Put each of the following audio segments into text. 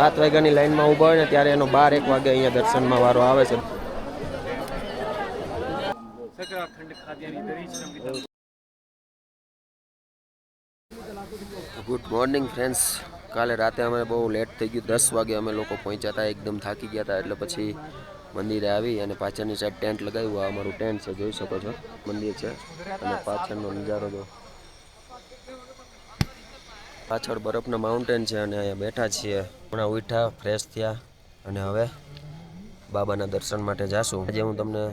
7 વાગ્યાની લાઈનમાં ઊભા હોય ને ત્યારે એનો 12-1 વાગે અહીંયા દર્શનમાં વારો આવે છે. Good morning friends. કાલે રાતે અમે બહુ લેટ થઈ ગયું, 10 વાગે અમે લોકો પહોંચ્યા હતા, એકદમ થાકી ગયા હતા. એટલે પછી મંદિરે આવી અને પાછળની સાઈડ ટેન્ટ લગાવ્યું. આ અમારું ટેન્ટ છે, જોઈ શકો છો, મંદિર છે અને પાછળનો નજારો જો. પાછળ બરફના માઉન્ટેન છે અને અહીંયા બેઠા છીએ. હમણાં ઉઠ્યા, ફ્રેશ થયા અને હવે બાબાના દર્શન માટે જાશું. આજે હું તમને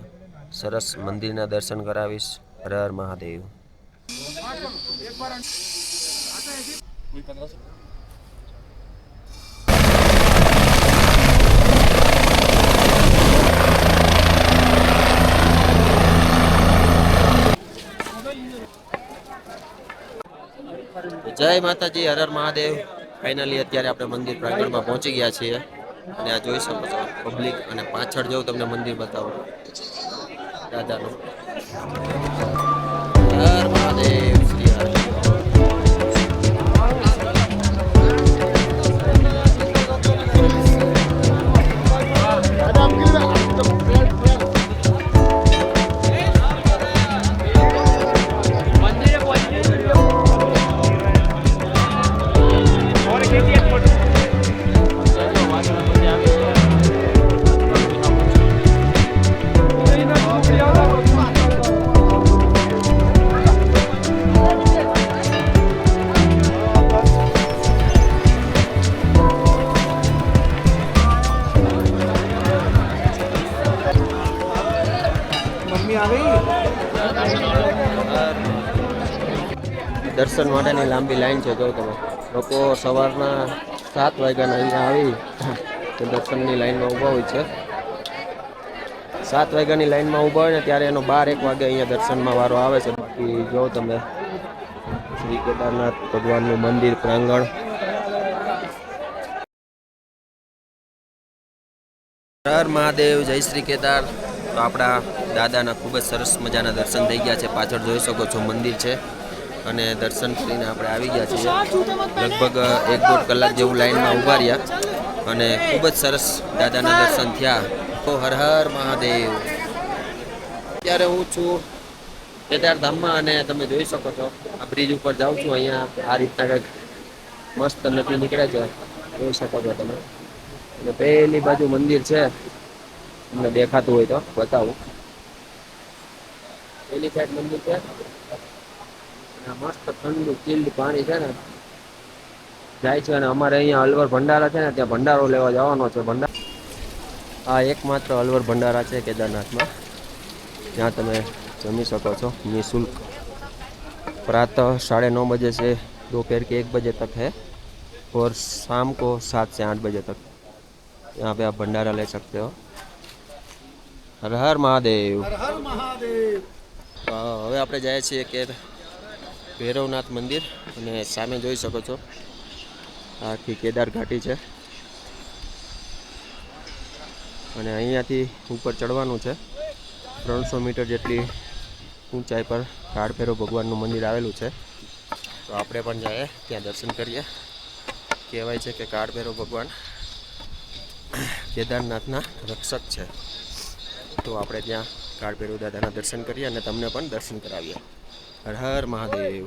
સરસ મંદિરના દર્શન કરાવીશ. હર હર મહાદેવ. જય માતાજી, હર હર મહાદેવ. ફાઇનલી અત્યારે આપણે મંદિર પ્રાંગણમાં પહોંચી ગયા છીએ અને આ જોઈ શકો છો પબ્લિક. અને પાછળ જવું તમને મંદિર બતાવો દાદાનું. હર મહાદેવ, શ્રી હર. દર્શન માટેની લાંબી લાઈન છે. જો તમે લોકો સવારના 7 વાગ્યાના અહીંયા આવી દર્શનની લાઈનમાં ઊભા હોય છે. 7 વાગ્યાની લાઈનમાં ઊભા હોય ને ત્યારે એનો 12-1 વાગે અહીંયા દર્શનમાં વારો આવે છે. બાકી જો તમે શ્રી કેદારનાથ ભગવાનનું મંદિર પ્રાંગણ. હર મહાદેવ, જય શ્રી કેદાર. તો આપણા દાદાના ખૂબ જ સરસ મજાના દર્શન થઈ ગયા છે. પાછળ જોઈ શકો છો મંદિર છે અને દર્શન કરીને આપણે આવી ગયા છીએ. લગભગ 1-1.5 કલાક જેવું લાઈનમાં ઊભા રહ્યા અને ખૂબ જ સરસ દાદાના દર્શન થયા. તો હર હર મહાદેવ. અત્યારે હું છું કેદારધામમાં અને તમે જોઈ શકો છો આ બ્રિજ ઉપર જાઉં છું. અહીંયા આ રીતના કંઈક મસ્ત નદી નીકળે છે, જોઈ શકો છો તમે. અને પેલી બાજુ મંદિર છે, તમને દેખાતું હોય તો બતાવું. પેલી સાઈડ મંદિર છે, મસ્ત ઠંડુ ચીલ્ડ પાણી છે ને જાય છે. અને અમારે અહીંયા અલવર ભંડારા છે ને, ત્યાં ભંડારો લેવા જવાનો છે. આ એકમાત્ર અલવર ભંડારા છે કેદારનાથમાં, ત્યાં તમે જમી શકો છો નિઃશુલ્ક. प्रातः 9:30 बजे से दोपहर के 1 बजे तक है और शाम को 7 से 8 बजे तक यहाँ पे आप भंडारा ले सकते हो. हर हर महादेव. हर हर महादेव. હવે આપણે જાય છીએ કે ભૈરવનાથ મંદિર અને સામે જોઈ શકો છો આખી કેદાર ઘાટી છે અને અહીંયાથી ઉપર ચડવાનું છે. 300 મીટર જેટલી ઊંચાઈ પર કાળભૈરવ ભગવાનનું મંદિર આવેલું છે. તો આપણે પણ જઈએ ત્યાં દર્શન કરીએ. કહેવાય છે કે કાળભૈરવ ભગવાન કેદારનાથના રક્ષક છે. તો આપણે ત્યાં કાળભૈરવ દાદાના દર્શન કરીએ અને તમને પણ દર્શન કરાવીએ. હર હર મહાદેવ.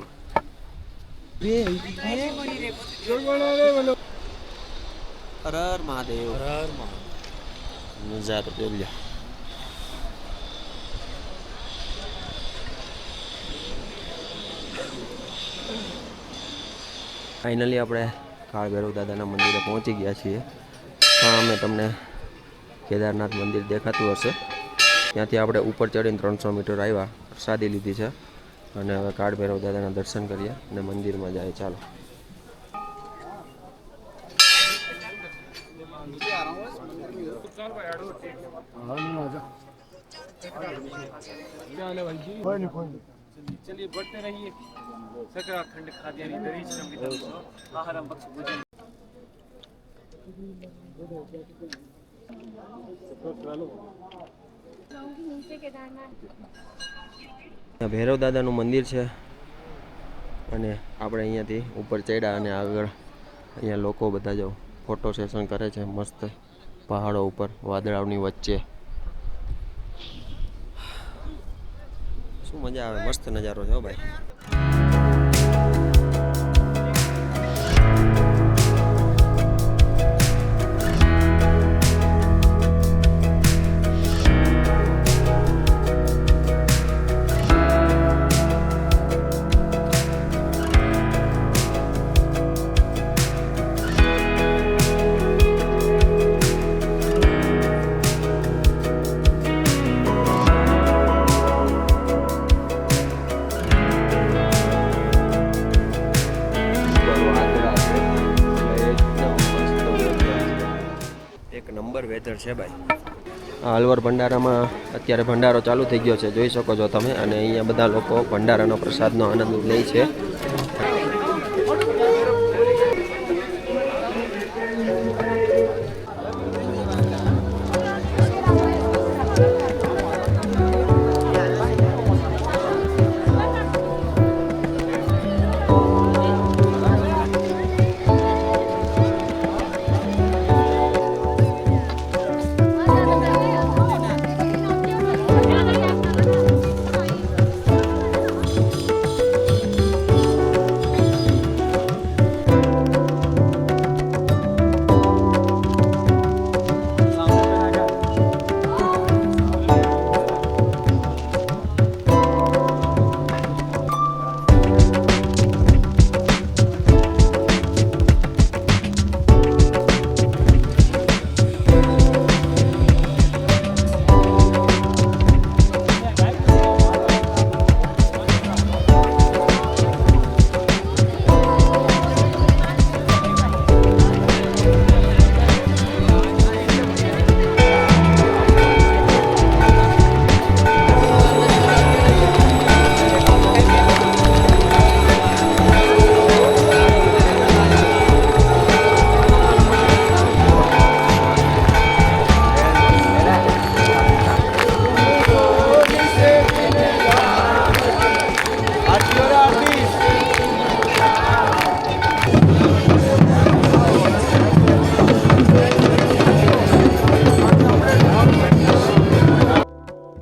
હર હર મહાદેવ. નજારો જોઈ લો. ફાઇનલી આપણે કાળભૈરવ દાદાના મંદિરે પહોંચી ગયા છીએ. હા, અમે તમને કેદારનાથ મંદિર દેખાતું હશે. ત્યાંથી આપણે ઉપર ચડીને 300 મીટર આવ્યા, પ્રસાદી લીધી છે અને હવે કાળભૈરવ દાદાના દર્શન કરીએ અને મંદિરમાં જાય. ચાલો. चलिए बढ़ते रहिए. सकराखंड खाद्यानि दरीचरम विदम आहारम पक्ष भोजन. ભૈરવ દાદાનું મંદિર છે અને આપણે અહીંયાથી ઉપર ચડ્યા અને આગળ અહીંયા લોકો બધા જો ફોટો સેશન કરે છે મસ્ત પહાડો ઉપર વાદળાઓની વચ્ચે. શું મજા આવે, મસ્ત નજારો છે ભાઈ. નંબર વેધર છે ભાઈ. આ અલવર ભંડારામાં અત્યારે ભંડારો ચાલુ થઈ ગયો છે, જોઈ શકો છો તમે. અને અહીંયા બધા લોકો ભંડારાનો પ્રસાદનો આનંદ લે છે.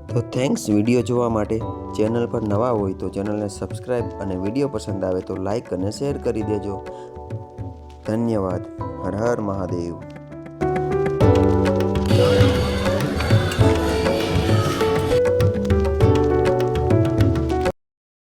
તો થેન્ક્સ વિડીયો જોવા માટે. ચેનલ પર નવા હોય તો ચેનલને સબસ્ક્રાઈબ અને વિડીયો પસંદ આવે તો લાઈક અને શેર કરી દેજો. ધન્યવાદ. હર હર મહાદેવ.